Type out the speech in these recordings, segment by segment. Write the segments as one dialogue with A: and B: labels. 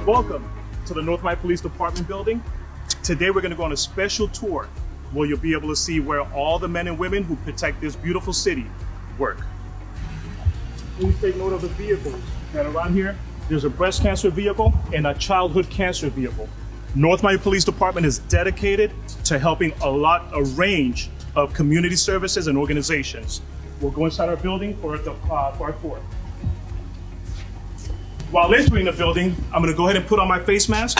A: Welcome to the North Miami Police Department building. Today we're going to go on a special tour where you'll be able to see where all the men and women who protect this beautiful city work. Please take note of the vehicles that are around here. There's a breast cancer vehicle and a childhood cancer vehicle. North Miami Police Department is dedicated to helping a range of community services and organizations. We'll go inside our building for our tour. While entering the building, I'm going to go ahead and put on my face mask.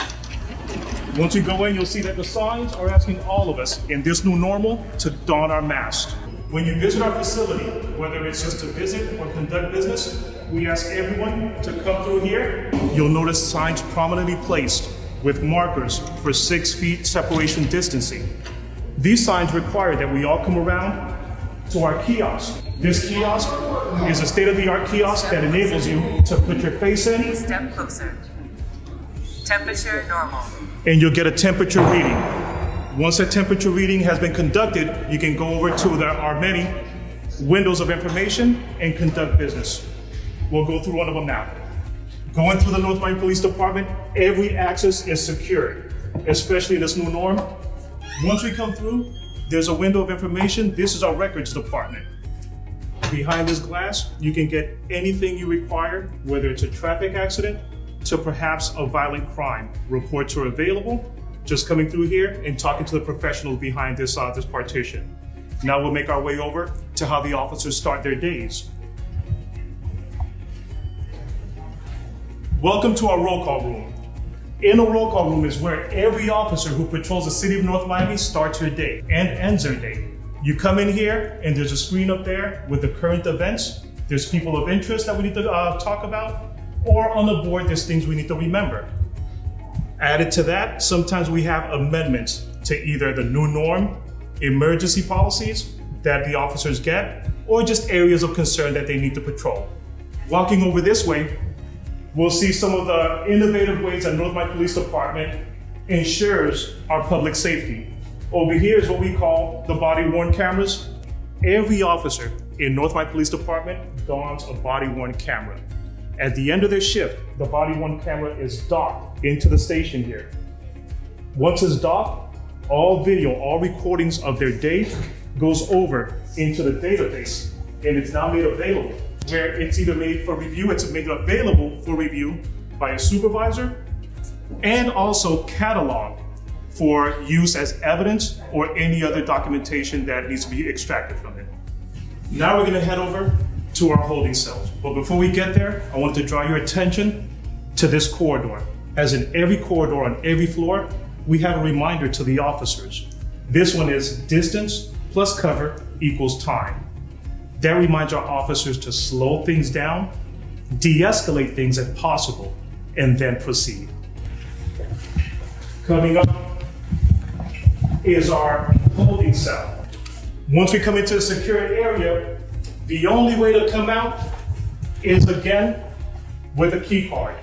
A: Once we go in, you'll see that the signs are asking all of us in this new normal to don our masks. When you visit our facility, whether it's just to visit or conduct business, we ask everyone to come through here. You'll notice signs prominently placed with markers for 6 feet separation distancing. These signs require that we all come around to our kiosk. This kiosk is a state-of-the-art kiosk that enables you to put your face in.
B: Please step closer. Temperature normal.
A: And you'll get a temperature reading. Once that temperature reading has been conducted, you can go over to our many windows of information and conduct business. We'll go through one of them now. Going through the North Miami Police Department, every access is secured, especially in this new norm. Once we come through, there's a window of information. This is our records department. Behind this glass, you can get anything you require, whether it's a traffic accident to perhaps a violent crime. Reports are available. Just coming through here and talking to the professionals behind this partition. Now we'll make our way over to how the officers start their days. Welcome to our roll call room. In a roll call room is where every officer who patrols the city of North Miami starts her day and ends her day. You come in here and there's a screen up there with the current events. There's people of interest that we need to talk about, or on the board, there's things we need to remember. Added to that, sometimes we have amendments to either the new norm, emergency policies that the officers get, or just areas of concern that they need to patrol. Walking over this way, we'll see some of the innovative ways that North Miami Police Department ensures our public safety. Over here is what we call the body-worn cameras. Every officer in North Miami Police Department dons a body-worn camera. At the end of their shift, the body-worn camera is docked into the station here. Once it's docked, all video, all recordings of their day goes over into the database, and it's now made available, where it's either made for review, it's made available for review by a supervisor, and also cataloged for use as evidence or any other documentation that needs to be extracted from it. Now we're gonna head over to our holding cells. But before we get there, I wanted to draw your attention to this corridor. As in every corridor on every floor, we have a reminder to the officers. This one is distance plus cover equals time. That reminds our officers to slow things down, de-escalate things if possible, and then proceed. Coming up is our holding cell. Once we come into the secured area, the only way to come out is again with a key card.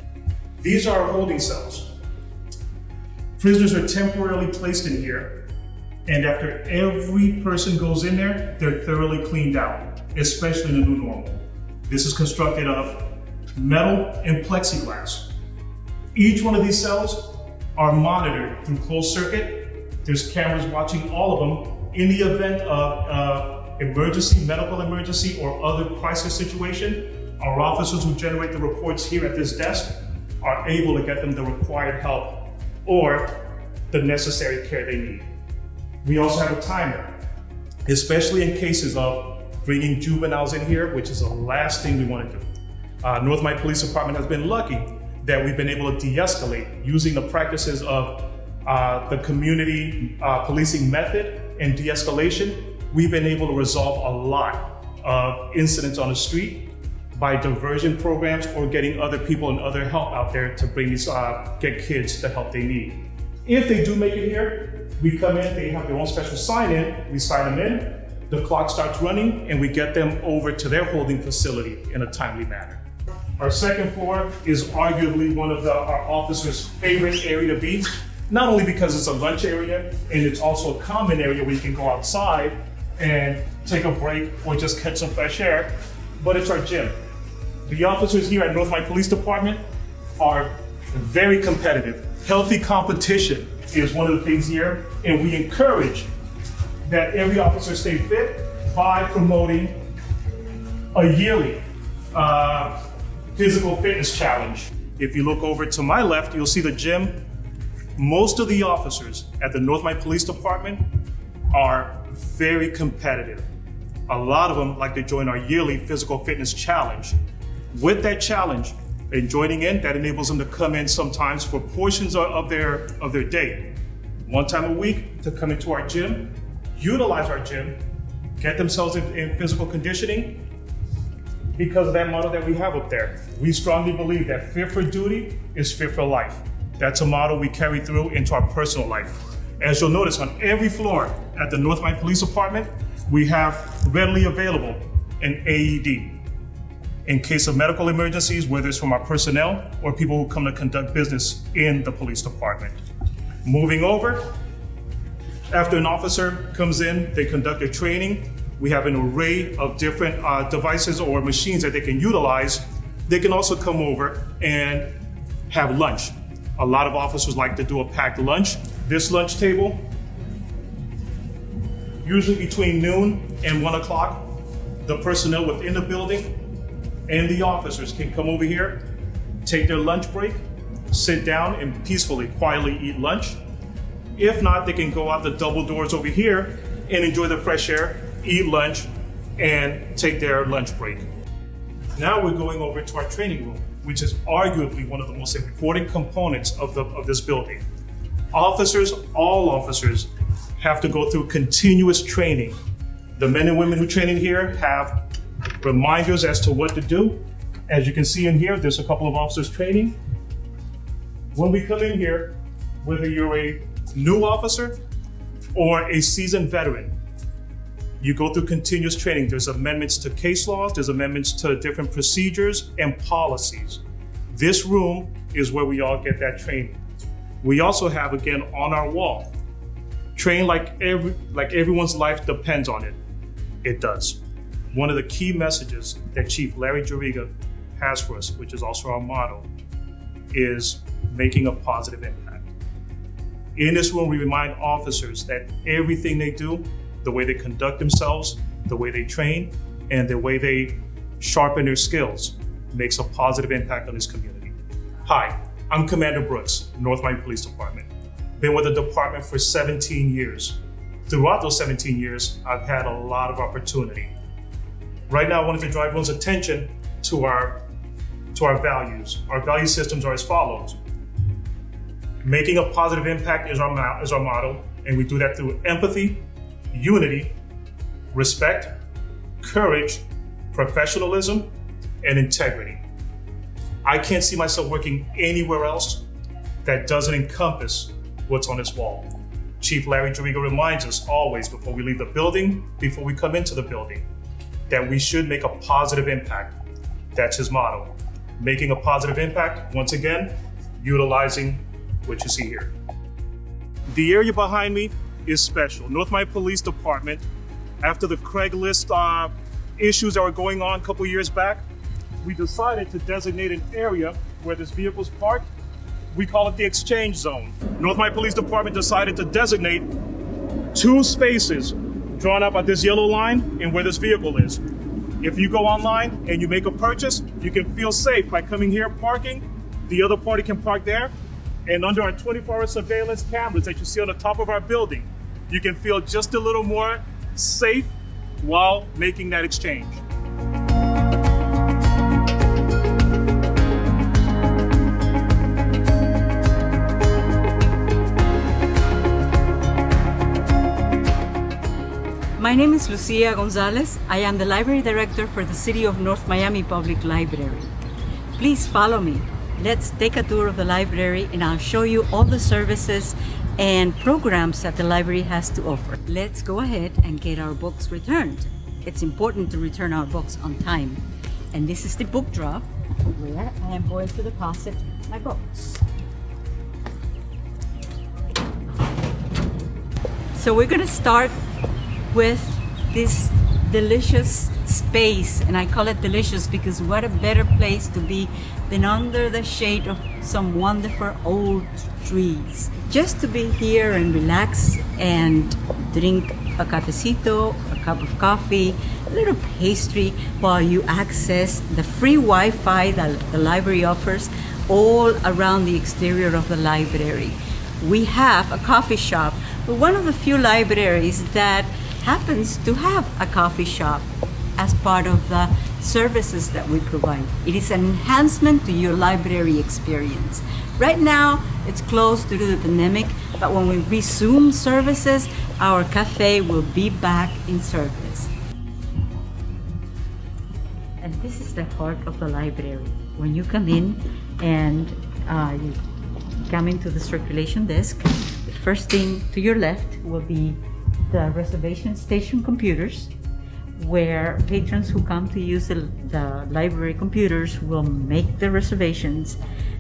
A: These are our holding cells. Prisoners are temporarily placed in here, and after every person goes in there, they're thoroughly cleaned out, especially in the new normal. This is constructed of metal and plexiglass. Each one of these cells are monitored through closed circuit. There's cameras watching all of them. In the event of emergency, medical emergency, or other crisis situation, our officers who generate the reports here at this desk are able to get them the required help or the necessary care they need. We also have a timer, especially in cases of bringing juveniles in here, which is the last thing we want to do. North Miami Police Department has been lucky that we've been able to de-escalate using the practices of the community policing method and de-escalation. We've been able to resolve a lot of incidents on the street by diversion programs or getting other people and other help out there to bring these, get kids the help they need. If they do make it here, we come in, they have their own special sign-in, we sign them in, the clock starts running, and we get them over to their holding facility in a timely manner. Our second floor is arguably one of our officers' favorite area to be, not only because it's a lunch area, and it's also a common area where you can go outside and take a break or just catch some fresh air, but it's our gym. The officers here at North Miami Police Department are very competitive. Healthy competition is one of the things here, and we encourage that every officer stay fit by promoting a yearly physical fitness challenge. If you look over to my left, you'll see the gym. Most of the officers at the North Miami Police Department are very competitive. A lot of them like to join our yearly physical fitness challenge. With that challenge and joining in, that enables them to come in sometimes for portions of their day. One time a week to come into our gym, utilize our gym, get themselves in physical conditioning because of that motto that we have up there. We strongly believe that fit for duty is fit for life. That's a motto we carry through into our personal life. As you'll notice, on every floor at the North Miami Police Department, we have readily available an AED in case of medical emergencies, whether it's from our personnel or people who come to conduct business in the police department. Moving over, after an officer comes in, they conduct their training. We have an array of different devices or machines that they can utilize. They can also come over and have lunch. A lot of officers like to do a packed lunch. This lunch table, usually between noon and 1 o'clock, the personnel within the building and the officers can come over here, take their lunch break, sit down and peacefully, quietly eat lunch. If not, they can go out the double doors over here and enjoy the fresh air, eat lunch, and take their lunch break. Now we're going over to our training room, which is arguably one of the most important components of this building. Officers, all officers, have to go through continuous training. The men and women who train in here have reminders as to what to do. As you can see in here, there's a couple of officers training. When we come in here, whether you're a new officer or a seasoned veteran, you go through continuous training. There's amendments to case laws, there's amendments to different procedures and policies. This room is where we all get that training. We also have, again, on our wall, train like everyone's life depends on it. It does. One of the key messages that Chief Larry Juriga has for us, which is also our motto, is making a positive impact. In this room, we remind officers that everything they do, the way they conduct themselves, the way they train, and the way they sharpen their skills makes a positive impact on this community. Hi, I'm Commander Brooks, North Miami Police Department. Been with the department for 17 years. Throughout those 17 years, I've had a lot of opportunity. Right now, I wanted to draw everyone's attention to our values. Our value systems are as follows. Making a positive impact is our motto, and we do that through empathy, unity, respect, courage, professionalism, and integrity. I can't see myself working anywhere else that doesn't encompass what's on this wall. Chief Larry Juriga reminds us always before we leave the building, before we come into the building, that we should make a positive impact. That's his motto. Making a positive impact, once again, utilizing what you see here. The area behind me is special. North Miami Police Department, after the Craigslist issues that were going on a couple years back, we decided to designate an area where this vehicle's parked. We call it the exchange zone. North Miami Police Department decided to designate 2 spaces drawn up by this yellow line and where this vehicle is. If you go online and you make a purchase, you can feel safe by coming here, parking. The other party can park there. And under our 24-hour surveillance cameras that you see on the top of our building, you can feel just a little more safe while making that exchange.
C: My name is Lucia Gonzalez. I am the Library Director for the City of North Miami Public Library. Please follow me. Let's take a tour of the library and I'll show you all the services and programs that the library has to offer. Let's go ahead and get our books returned. It's important to return our books on time. And this is the book drop where I am going to deposit my books. So we're going to start with this delicious space, and I call it delicious because what a better place to be than under the shade of some wonderful old trees. Just to be here and relax and drink a cafecito, a cup of coffee, a little pastry while you access the free Wi-Fi that the library offers all around the exterior of the library. We have a coffee shop. We're one of the few libraries that happens to have a coffee shop as part of the services that we provide. It is an enhancement to your library experience. Right now, it's closed due to the pandemic, but when we resume services, our cafe will be back in service. And this is the heart of the library. When you come in and you come into the circulation desk, the first thing to your left will be the reservation station computers, where patrons who come to use the library computers will make the reservations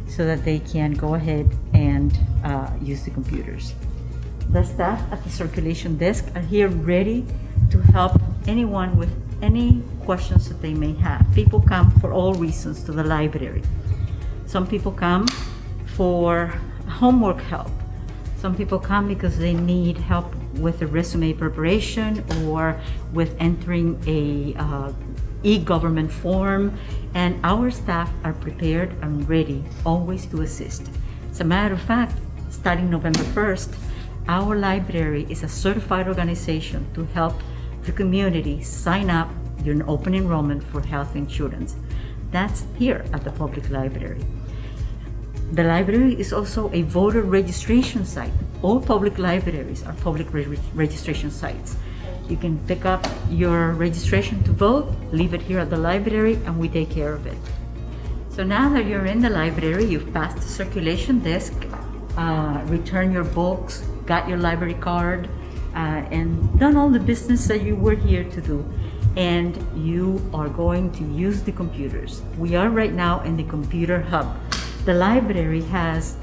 C: so that they can go ahead and use the computers. The staff at the circulation desk are here ready to help anyone with any questions that they may have. People come for all reasons to the library. Some people come for homework help. Some people come because they need help with the resume preparation or with entering a e-government form, and our staff are prepared and ready always to assist. As a matter of fact, starting November 1st, our library is a certified organization to help the community sign up during open enrollment for health insurance. That's here at the public library. The library is also a voter registration site. All public libraries are public registration sites. You can pick up your registration to vote, leave it here at the library, and we take care of it. So now that you're in the library, you've passed the circulation desk, returned your books, got your library card, and done all the business that you were here to do. And you are going to use the computers. We are right now in the computer hub. The library has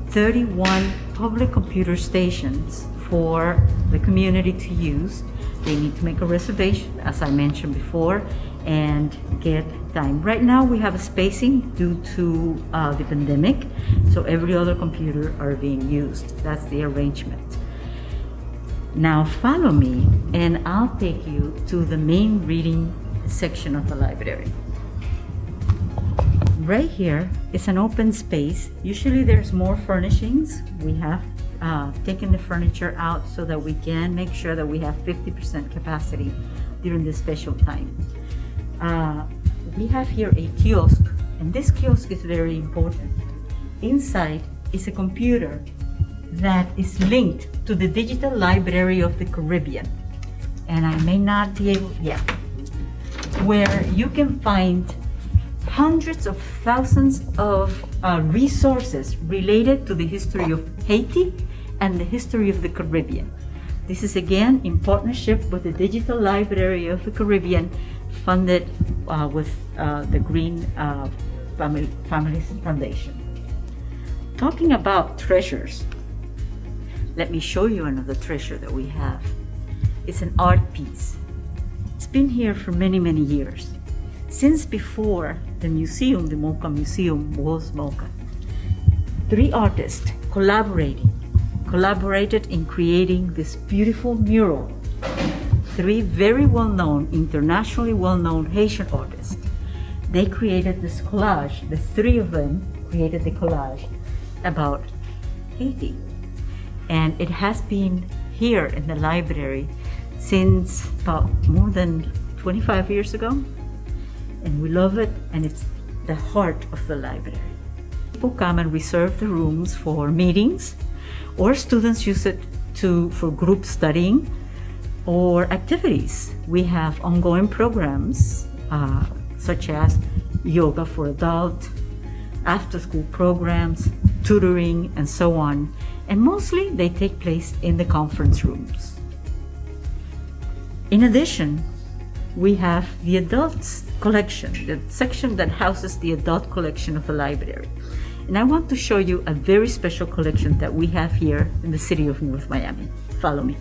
C: 31 public computer stations for the community to use. They need to make a reservation, as I mentioned before, and get time. Right now we have a spacing due to the pandemic, so every other computer are being used. That's the arrangement. Now follow me and I'll take you to the main reading section of the library. Right here is an open space. Usually there's more furnishings. We have taken the furniture out so that we can make sure that we have 50% capacity during this special time. We have here a kiosk, and this kiosk is very important. Inside is a computer that is linked to the Digital Library of the Caribbean. And I may not be able, where you can find hundreds of thousands of resources related to the history of Haiti and the history of the Caribbean. This is again in partnership with the Digital Library of the Caribbean, funded with the Green Families Foundation. Talking about treasures, let me show you another treasure that we have. It's an art piece. It's been here for many, many years. Since before the museum, the Mocha Museum, was Mocha. 3 artists collaborated in creating this beautiful mural. 3 very well-known, internationally well-known Haitian artists. They created this collage. The 3 of them created the collage about Haiti. And it has been here in the library since about more than 25 years ago. And we love it, and it's the heart of the library. People come and reserve the rooms for meetings, or students use it for group studying or activities. We have ongoing programs such as yoga for adults, after-school programs, tutoring, and so on. And mostly they take place in the conference rooms. In addition, we have the adults collection, the section that houses the adult collection of the library. And I want to show you a very special collection that we have here in the city of North Miami. Follow me.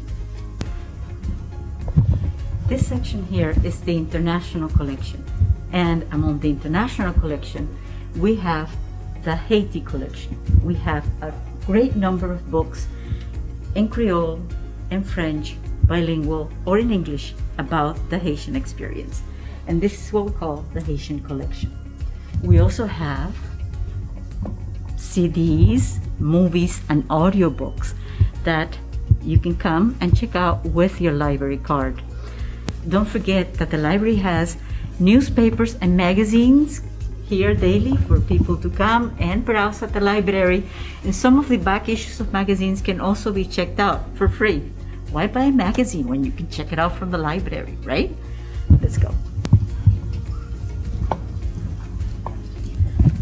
C: This section here is the international collection. And among the international collection, we have the Haiti collection. We have a great number of books in Creole, in French, bilingual, or in English about the Haitian experience. And this is what we call the Haitian collection. We also have CDs, movies, and audiobooks that you can come and check out with your library card. Don't forget that the library has newspapers and magazines here daily for people to come and browse at the library. And some of the back issues of magazines can also be checked out for free. Why buy a magazine when you can check it out from the library, right? Let's go.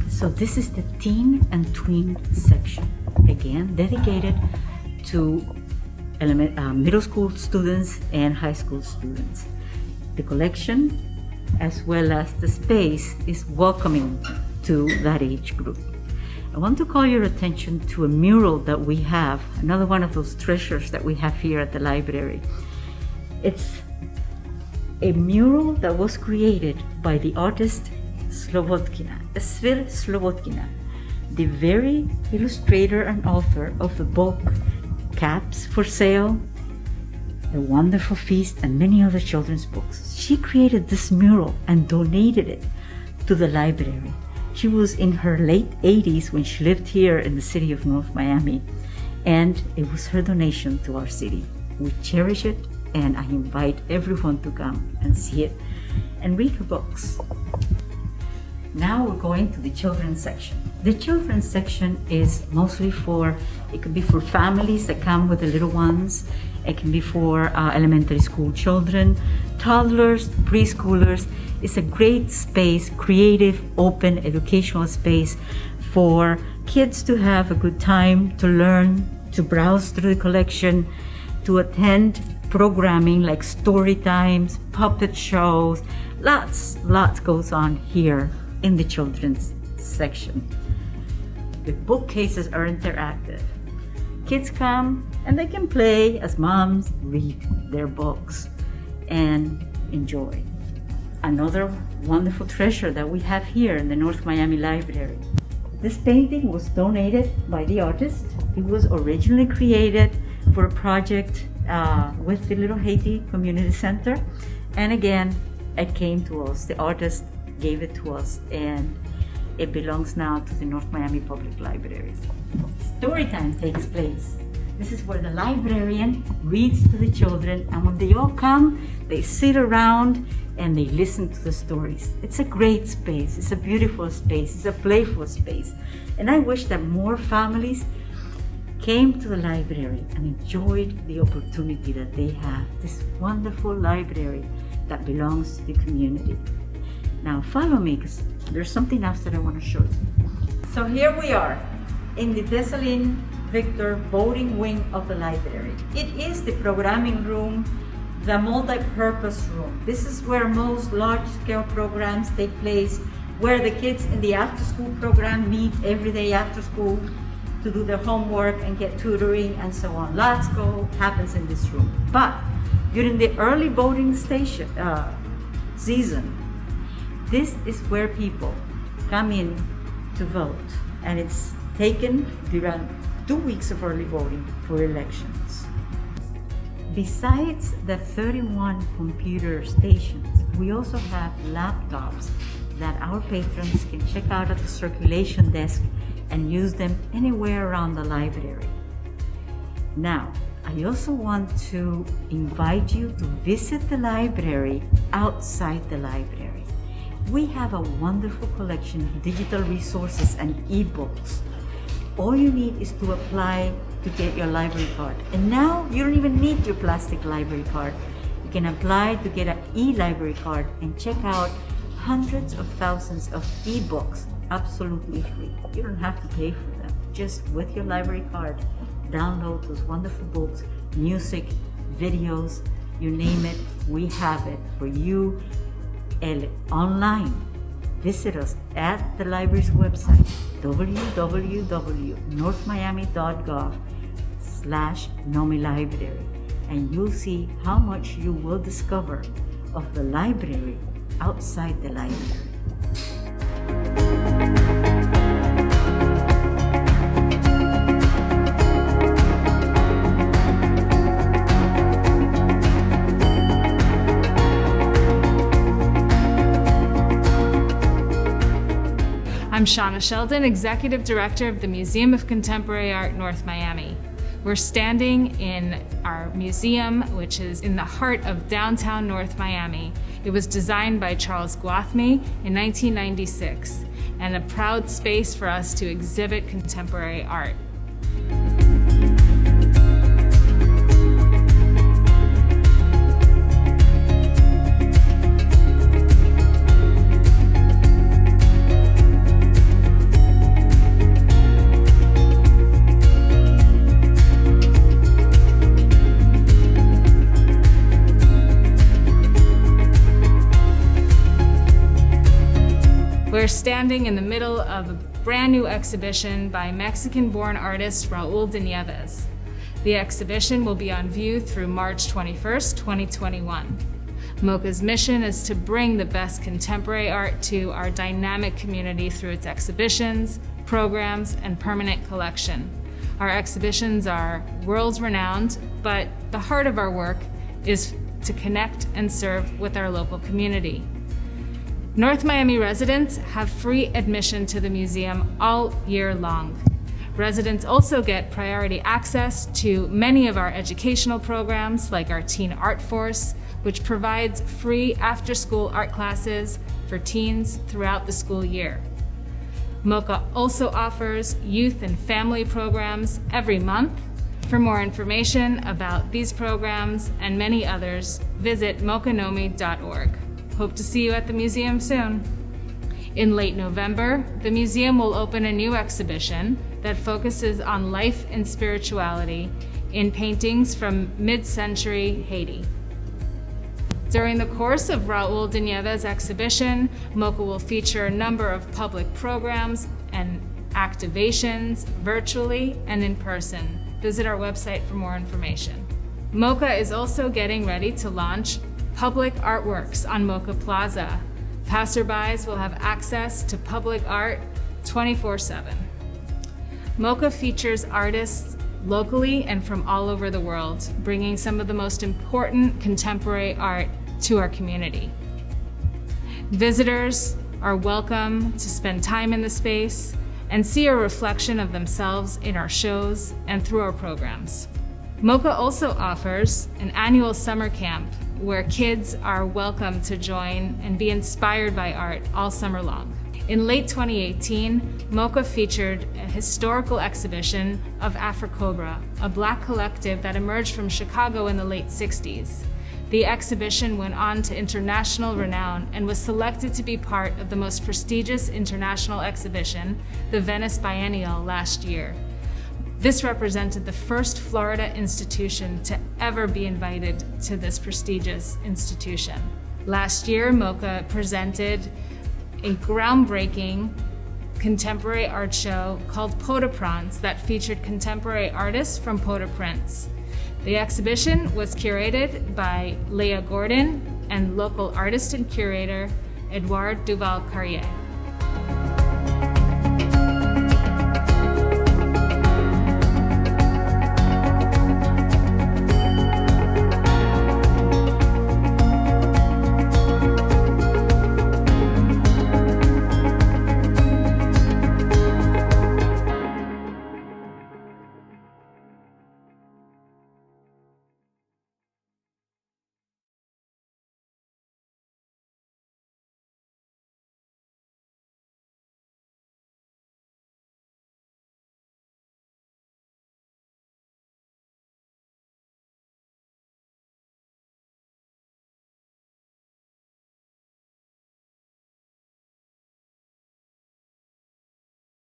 C: So this is the teen and tween section, again dedicated to middle school students and high school students. The collection, as well as the space, is welcoming to that age group. I want to call your attention to a mural that we have, another one of those treasures that we have here at the library. It's a mural that was created by the artist Svir Slobotkina, the very illustrator and author of the book Caps for Sale, A Wonderful Feast, and many other children's books. She created this mural and donated it to the library. She was in her late 80s when she lived here in the city of North Miami, and it was her donation to our city. We cherish it, and I invite everyone to come and see it and read her books. Now we're going to the children's section. The children's section is mostly it could be for families that come with the little ones. It can be for elementary school children, toddlers, preschoolers. It's a great space, creative, open, educational space for kids to have a good time, to learn, to browse through the collection, to attend programming like story times, puppet shows. Lots goes on here in the children's section. The bookcases are interactive. Kids come and they can play as moms read their books and enjoy. Another wonderful treasure that we have here in the North Miami Library. This painting was donated by the artist. It was originally created for a project with the Little Haiti Community Center. And again, it came to us. The artist gave it to us, and it belongs now to the North Miami Public Libraries. Story time takes place. This is where the librarian reads to the children, and when they all come, they sit around and they listen to the stories. It's a great space. It's a beautiful space. It's a playful space. And I wish that more families came to the library and enjoyed the opportunity that they have, this wonderful library that belongs to the community. Now follow me, because there's something else that I want to show you. So here we are in the Desaline Victor voting wing of the library. It is the programming room, the multi-purpose room. This is where most large-scale programs take place, where the kids in the after-school program meet every day after school to do their homework and get tutoring and so on. Lots happens in this room. But during the early voting season, this is where people come in to vote, and it's taken during 2 weeks of early voting for elections. Besides the 31 computer stations, we also have laptops that our patrons can check out at the circulation desk and use them anywhere around the library. Now, I also want to invite you to visit the library outside the library. We have a wonderful collection of digital resources and ebooks. All you need is to apply to get your library card. And now you don't even need your plastic library card. You can apply to get an e-library card and check out hundreds of thousands of ebooks absolutely free. You don't have to pay for them. Just with your library card, download those wonderful books, music, videos, you name it, we have it for you online. Visit us at the library's website, www.northmiami.gov/NomiLibrary. and you'll see how much you will discover of the library outside the library.
D: I'm Shauna Sheldon, Executive Director of the Museum of Contemporary Art, North Miami. We're standing in our museum, which is in the heart of downtown North Miami. It was designed by Charles Gwathmey in 1996, and a proud space for us to exhibit contemporary art. We're standing in the middle of a brand new exhibition by Mexican-born artist Raul de Nieves. The exhibition will be on view through March 21st, 2021. MoCA's mission is to bring the best contemporary art to our dynamic community through its exhibitions, programs, and permanent collection. Our exhibitions are world-renowned, but the heart of our work is to connect and serve with our local community. North Miami residents have free admission to the museum all year long. Residents also get priority access to many of our educational programs, like our Teen Art Force, which provides free after-school art classes for teens throughout the school year. MoCA also offers youth and family programs every month. For more information about these programs and many others, visit mocanomi.org. Hope to see you at the museum soon. In late November, the museum will open a new exhibition that focuses on life and spirituality in paintings from mid-century Haiti. During the course of Raul de Nieves' exhibition, MoCA will feature a number of public programs and activations virtually and in person. Visit our website for more information. MoCA is also getting ready to launch public artworks on MoCA Plaza. Passerbys will have access to public art 24/7. MoCA features artists locally and from all over the world, bringing some of the most important contemporary art to our community. Visitors are welcome to spend time in the space and see a reflection of themselves in our shows and through our programs. MoCA also offers an annual summer camp where kids are welcome to join and be inspired by art all summer long. In late 2018, MoCA featured a historical exhibition of Afrocobra, a Black collective that emerged from Chicago in the late 60s. The exhibition went on to international renown and was selected to be part of the most prestigious international exhibition, the Venice Biennial, last year. This represented the first Florida institution to ever be invited to this prestigious institution. Last year, MoCA presented a groundbreaking contemporary art show called Port-au-Prince that featured contemporary artists from Port-au-Prince. The exhibition was curated by Leah Gordon and local artist and curator Edouard Duval-Carrier.